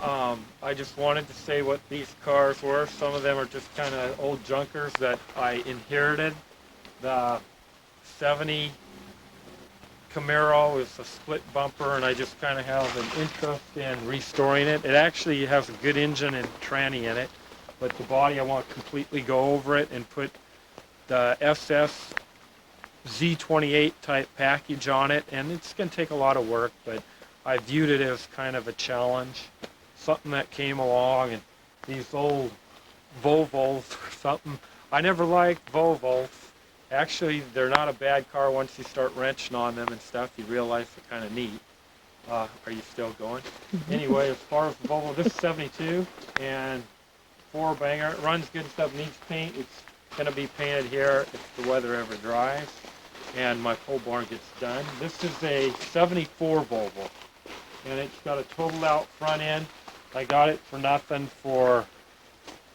I just wanted to say what these cars were. Some of them are just kind of old junkers that I inherited. The 70 Camaro is a split bumper, and I just kind of have an interest in restoring it. It actually has a good engine and tranny in it, but the body I want to completely go over it and put the SS Z28 type package on it, and it's going to take a lot of work, but I viewed it as kind of a challenge, something that came along, and these old Volvos or something. I never liked Volvos. Actually, they're not a bad car once you start wrenching on them and stuff. You realize they're kind of neat. Are you still going? Anyway, as far as the Volvo, this is 72 and 4-banger. It runs good stuff, needs paint. It's going to be painted here if the weather ever dries and my pole barn gets done. This is a 74 Volvo, and it's got a totaled out front end. I got it for nothing for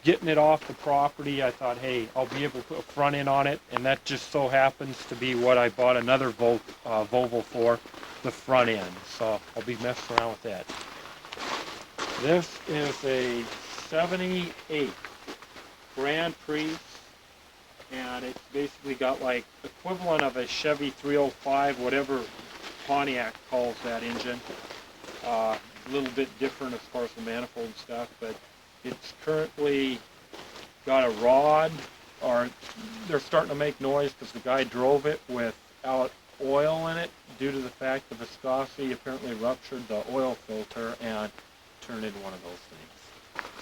getting it off the property. I thought, hey, I'll be able to put a front end on it, and that just so happens to be what I bought another Volvo for, the front end. So I'll be messing around with that. This is a 78 Grand Prix, and it's basically got like equivalent of a Chevy 305, whatever Pontiac calls that engine. A little bit different as far as the manifold and stuff, but it's currently got a rod, or they're starting to make noise because the guy drove it without oil in it due to the fact the viscosity apparently ruptured the oil filter and turned into one of those things.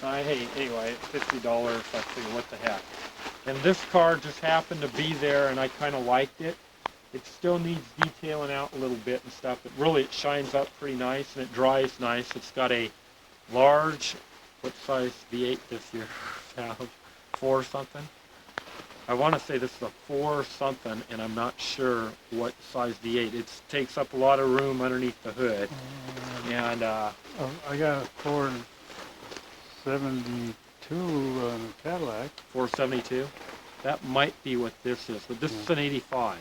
So hey, anyway, it's $50. I figured, what the heck. And this car just happened to be there, and I kind of liked it. It still needs detailing out a little bit and stuff, but really it shines up pretty nice and it dries nice. It's got a large, what size V8 this year? 4 something? I want to say this is a 4 something, and I'm not sure what size V8. It takes up a lot of room underneath the hood. And I got a 472 Cadillac. 472? That might be what this is, but this is an 85.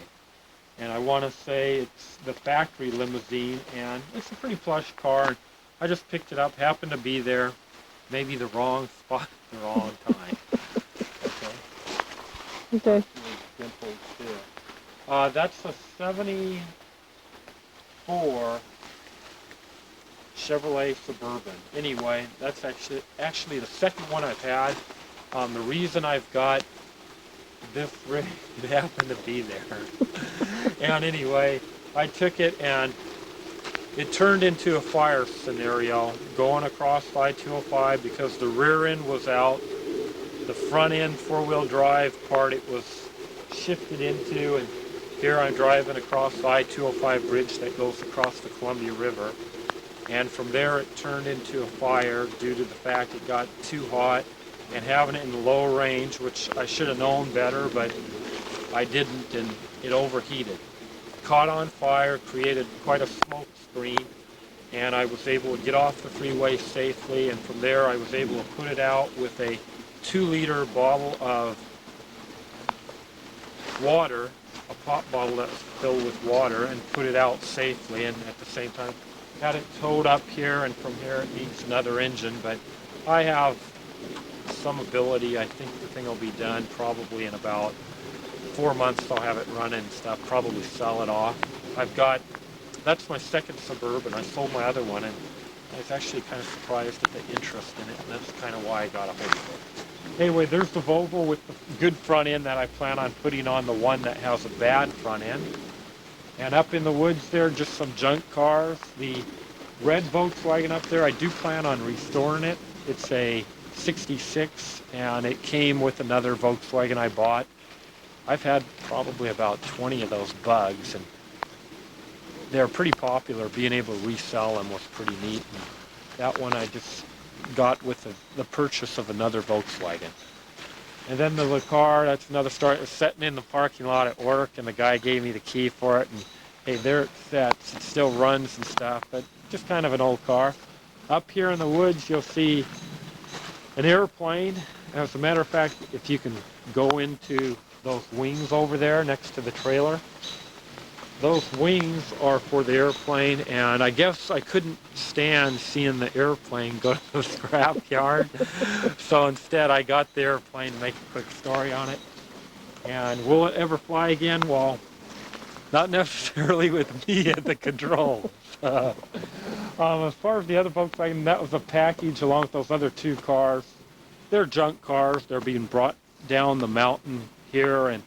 And I want to say it's the factory limousine, and it's a pretty plush car. I just picked it up, happened to be there, maybe the wrong spot at the wrong time. Okay. That's a 74 Chevrolet Suburban. Anyway, that's actually the second one I've had. The reason I've got this rig, it happened to be there. And anyway, I took it and it turned into a fire scenario going across I-205 because the rear end was out. The front end 4-wheel drive part it was shifted into, and here I'm driving across the I-205 bridge that goes across the Columbia River. And from there it turned into a fire due to the fact it got too hot, and having it in the low range, which I should have known better, but I didn't, and it overheated. Caught on fire, created quite a smoke screen, and I was able to get off the freeway safely, and from there I was able to put it out with a 2-liter bottle of water, a pop bottle that's filled with water, and put it out safely, and at the same time had it towed up here, and from here it needs another engine, but I have some ability. I think the thing will be done probably in about 4 months. I'll have it running and stuff, probably sell it off. That's my second Suburban. I sold my other one, and I was actually kind of surprised at the interest in it, and that's kind of why I got a hold of it. Anyway, there's the Volvo with the good front end that I plan on putting on the one that has a bad front end. And up in the woods there, just some junk cars. The red Volkswagen up there, I do plan on restoring it. It's a 66, and it came with another Volkswagen I bought. I've had probably about 20 of those bugs, and they're pretty popular. Being able to resell them was pretty neat. And that one I just got with the purchase of another Volkswagen. And then the car, that's another story. It was sitting in the parking lot at work, and the guy gave me the key for it, and hey, there it sits. It still runs and stuff, but just kind of an old car. Up here in the woods, you'll see an airplane. As a matter of fact, if you can go into those wings over there next to the trailer, those wings are for the airplane, and I guess I couldn't stand seeing the airplane go to the scrap yard. So instead I got the airplane to make a quick story on it. And will it ever fly again? Well, not necessarily with me at the controls. As far as the other Volkswagen, that was a package along with those other two cars. They're junk cars. They're being brought down the mountain here, and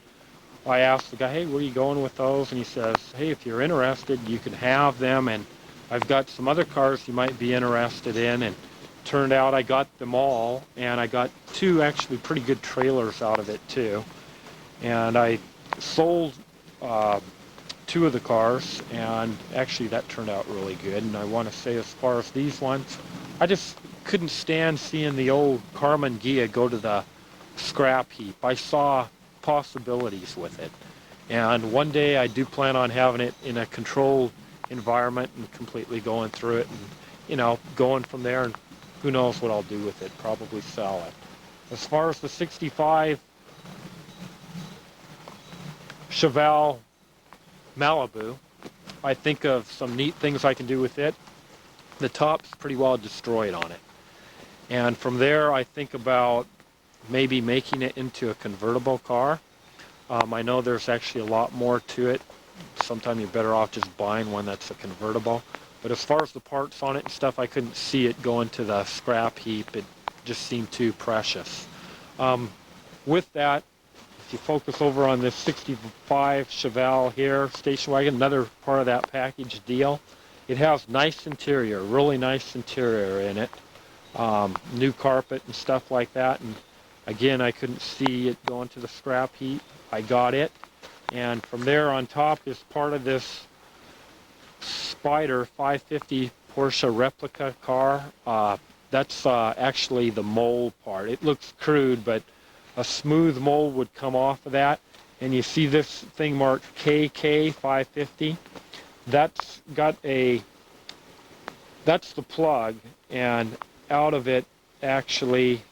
I asked the guy, hey, where are you going with those? And he says, hey, if you're interested, you can have them, and I've got some other cars you might be interested in. And turned out I got them all, and I got two actually pretty good trailers out of it too. And I sold two of the cars, and actually that turned out really good. And I want to say, as far as these ones, I just couldn't stand seeing the old Karmann Ghia go to the scrap heap. I saw possibilities with it, and one day I do plan on having it in a controlled environment and completely going through it, and you know, going from there, and who knows what I'll do with it. Probably sell it. As far as the 65 Chevelle Malibu, I think of some neat things I can do with it. The top's pretty well destroyed on it, and from there I think about maybe making it into a convertible car. I know there's actually a lot more to it. Sometimes you're better off just buying one that's a convertible. But as far as the parts on it and stuff, I couldn't see it going to the scrap heap. It just seemed too precious. With that, if you focus over on this 65 Chevelle here, station wagon, another part of that package deal, it has nice interior, really nice interior in it. New carpet and stuff like that. And again, I couldn't see it going to the scrap heap. I got it. And from there on top is part of this Spyder 550 Porsche replica car. That's actually the mold part. It looks crude, but a smooth mold would come off of that. And you see this thing marked KK 550. That's the plug, and out of it actually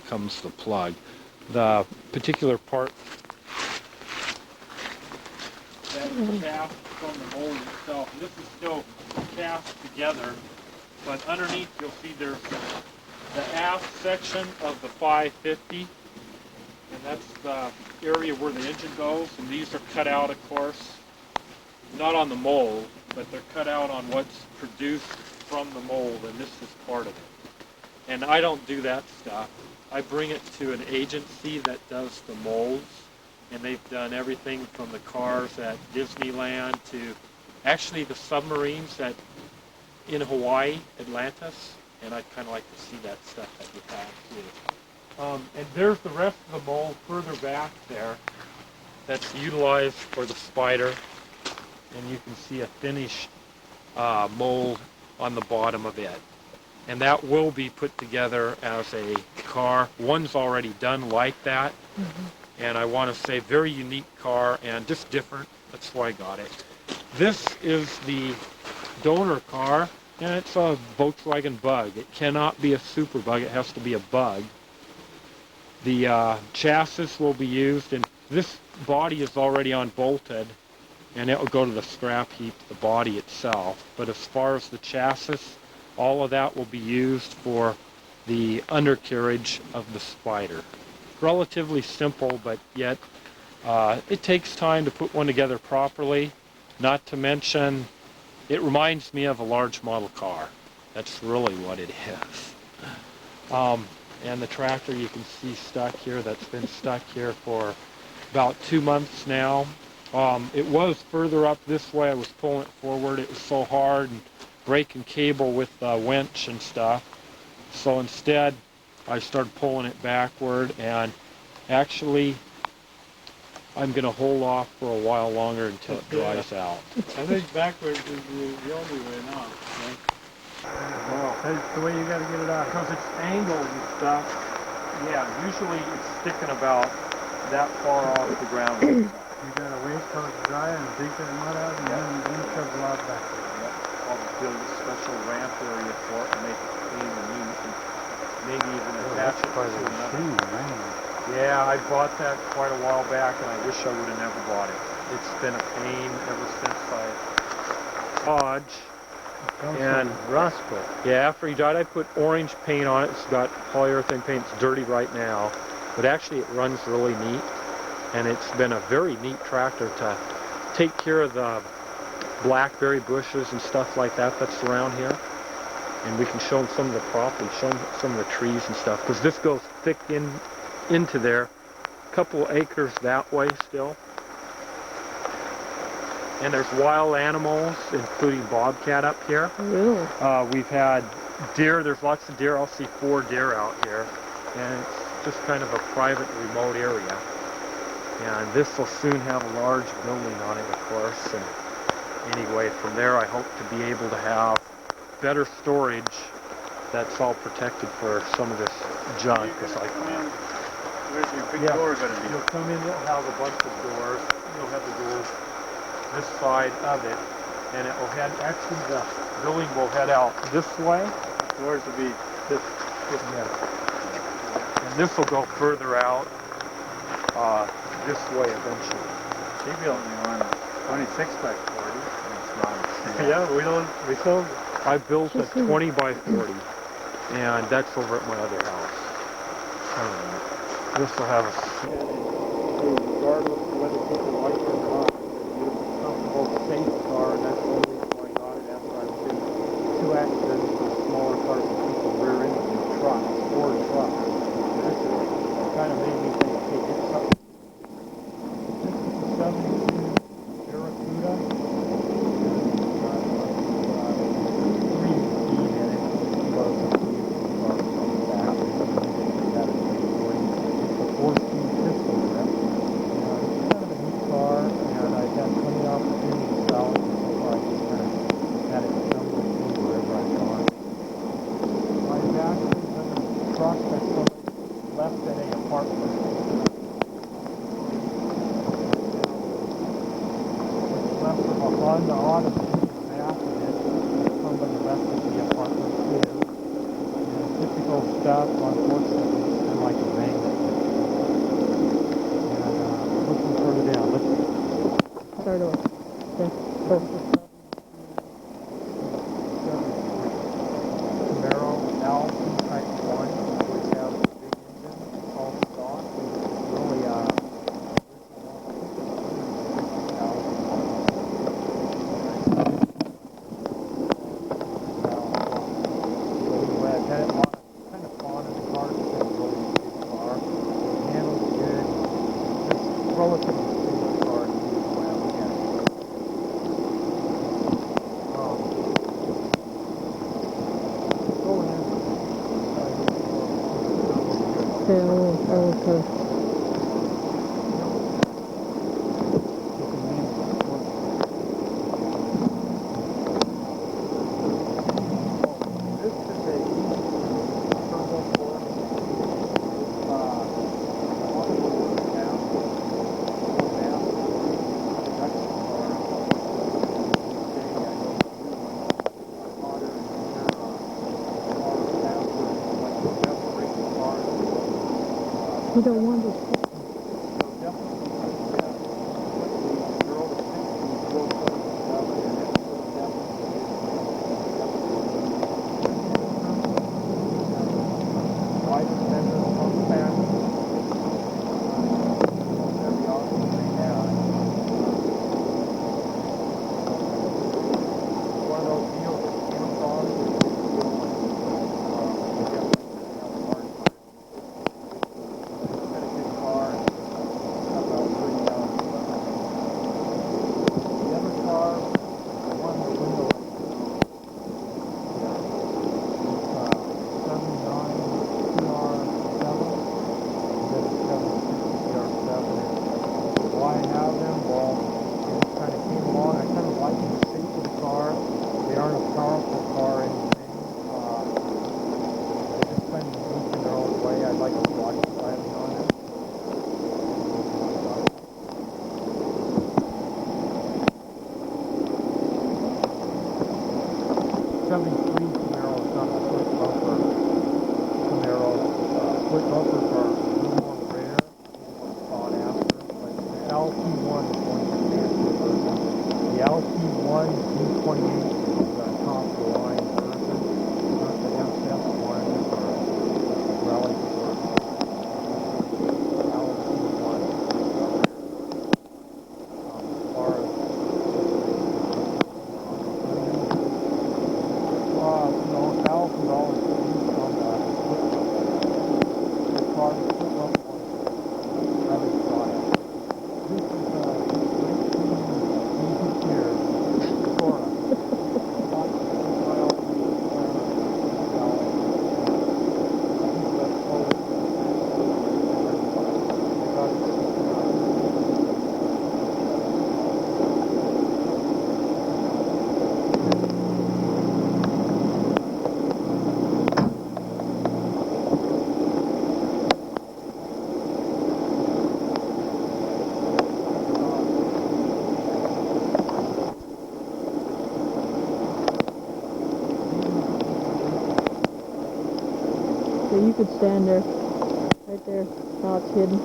comes the plug. The particular part that is cast from the mold itself, and this is still cast together, but underneath you'll see there's the aft section of the 550, and that's the area where the engine goes, and these are cut out, of course, not on the mold, but they're cut out on what's produced from the mold, and this is part of it. And I don't do that stuff. I bring it to an agency that does the molds, and they've done everything from the cars at Disneyland to actually the submarines in Hawaii, Atlantis, and I'd kind of like to see that stuff that you have too. And there's the rest of the mold further back there that's utilized for the Spyder, and you can see a finished mold on the bottom of it. And that will be put together as a car. One's already done like that. Mm-hmm. And I want to say very unique car and just different. That's why I got it. This is the donor car, and it's a Volkswagen Bug. It cannot be a Super Bug. It has to be a Bug. The chassis will be used, and this body is already unbolted, and it will go to the scrap heap, the body itself. But as far as the chassis, all of that will be used for the undercarriage of the Spyder. Relatively simple, but yet it takes time to put one together properly. Not to mention, it reminds me of a large model car. That's really what it is. And the tractor you can see stuck here, that's been stuck here for about 2 months now. It was further up this way. I was pulling it forward. It was so hard, and breaking cable with the winch and stuff. So instead, I started pulling it backward, and actually, I'm going to hold off for a while longer until it dries out. I think backwards is the only way now. Right? Well, that's the way you got to get it out. Because it's angled and stuff, yeah, usually it's sticking about that far off the ground. You got to wait till it's dry and dig that mud out, and then shovel out backwards. I'll build a special ramp area for it and make it clean and neat, and maybe even attach it to another. Yeah, I bought that quite a while back, and I wish I would have never bought it. It's been a pain ever since I Dodge. And rust. yeah, after he died, I put orange paint on it. It's got polyurethane paint. It's dirty right now, but actually it runs really neat, and it's been a very neat tractor to take care of the blackberry bushes and stuff like that that's around here. And we can show them some of the property, show them some of the trees and stuff, because this goes thick into there. A couple acres that way still. And there's wild animals, including bobcat up here. Really? We've had deer. There's lots of deer. I'll see 4 deer out here. And it's just kind of a private, remote area. And this will soon have a large building on it, of course. And anyway, from there I hope to be able to have better storage that's all protected for some of this junk. Where's your big door going to be? You'll come in, it'll have a bunch of doors. You'll have the doors this side of it, and it will head, actually the building will head out this way. The doors will be this. Yeah. And this will go further out this way eventually. She built me one 26 by 40. It's nice. Yeah, we sold. I built a 20 by 40, and that's over at my other house. This will have a, regardless of whether people like it or not, beautiful, comfortable, safe car. That's the only reason why I got it after I've been 2 accidents with smaller cars and people rear into trucks, Ford trucks. This kind of made me think, hey, get something. This is a 72 Barracuda. On the autumn, half of it, somebody left at the apartment too. And typical stuff, unfortunately, it's been like a rain. And looking further down, let's Start over. Okay. Go. Camaro Allison Type 1, which have a big engine, all stock. Really, relatively smooth car to use when I'm looking at it. Going in. Yeah, I will too. This is a turbo four. You don't want this. Camaro, split bumpers are a little more rare. Yeah, you could stand there. Right there. Now it's hidden.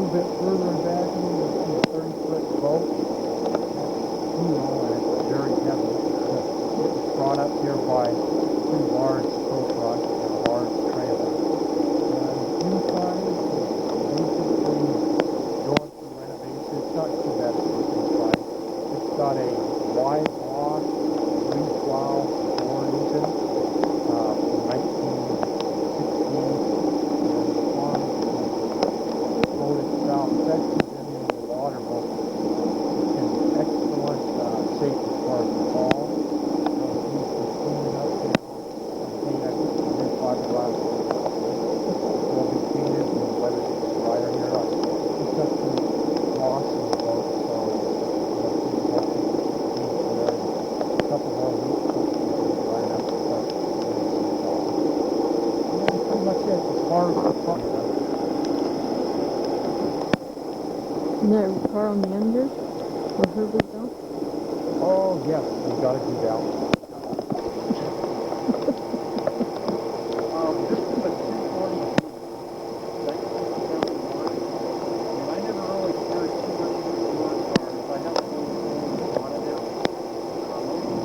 little bit further back, you can see a 30-foot boat. That's and it's very heavy. It was brought up here by two large tow trucks and a large trailer. And inside is basically going through renovation. It's not too bad to look inside. It's got a wide block, three-plow Ford engine from 1916. And the farm boat itself, it's actually been in the water boat. It's in excellent shape as far as the hull. It needs some cleaning up now. I put some new fiberglass will be painted and the weather gets drier here. It's got some moss in the boat, so things like this paint there. A couple more weeks, hopefully it'll be dry enough to start doing some fall. And that's pretty much it as far as the front. Isn't there a car on the end here? Where Herbie's going? Oh, yes, we got to do that one. This is a 240 1971, and I never really cared too much for smart cars. I have a lot of them. Most of the race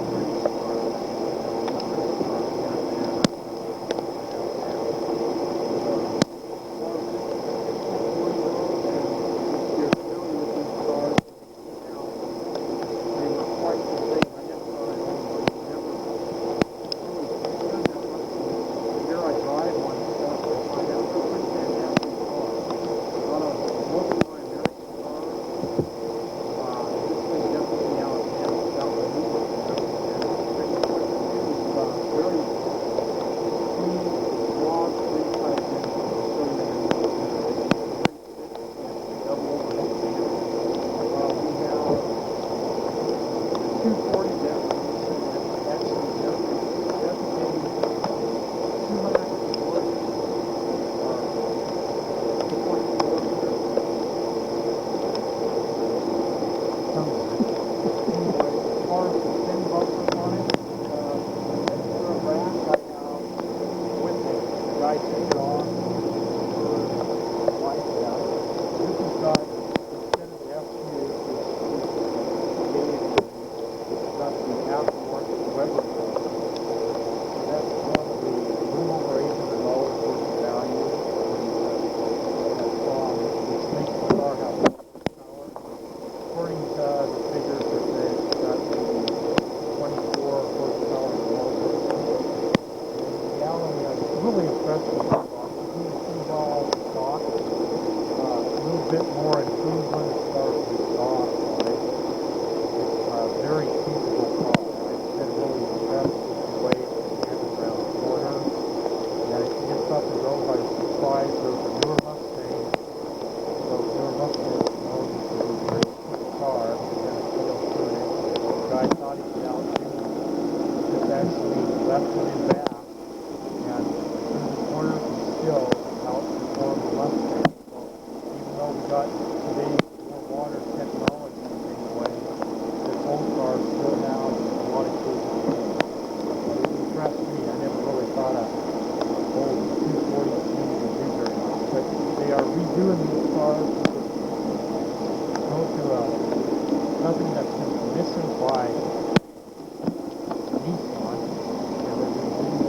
cars, really impressed with the box. It's all stock. A little bit more improvement as far as the stock on it. It's a very capable car. I've been really impressed with the way it's handled around the corner. And it gets up and goes. I was surprised there was a newer Mustang. So newer Mustang, you know, this is a pretty quick car. It had a tail to it. The guy thought he could outshoot it. He just actually left it in back. And corner can still outperform the Mustang. So even though we got today's more water technology anyway, this old car still has a lot of capability. It impressed me. I never really thought a old 240 would do very much. But they are redoing these cars to go to something that's been commissioned by Nissan, and they're doing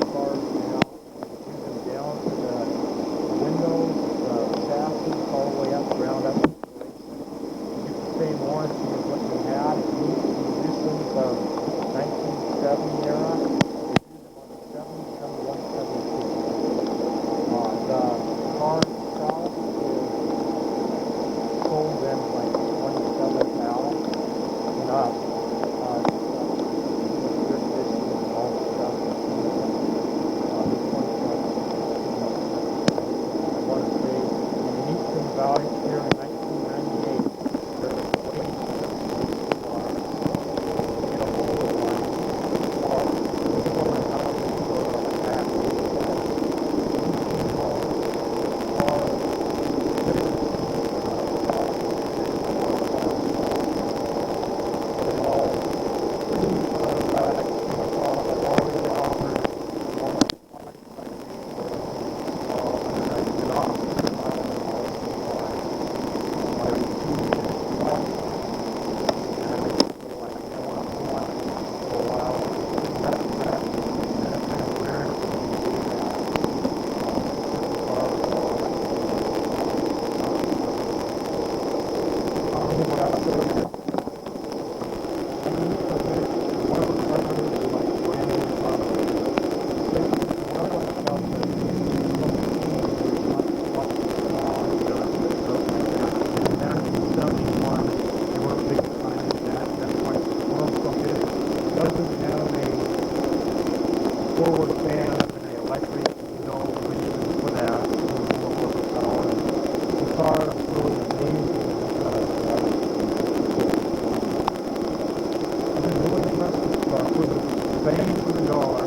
for the bang for the dollar,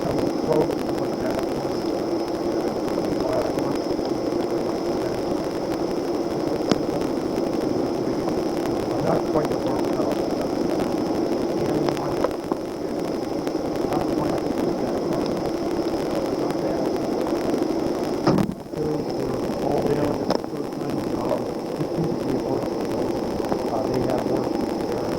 come close to what that was. Not quite the work out. And not quite that far. Not bad. All down to the first time job. It seems to be a work. They have work there.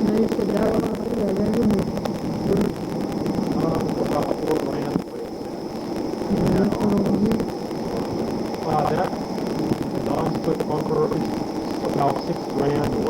Now you said that one, yeah, that one is About 4 grand. this one over here. That Don's put bunker about 6 grand.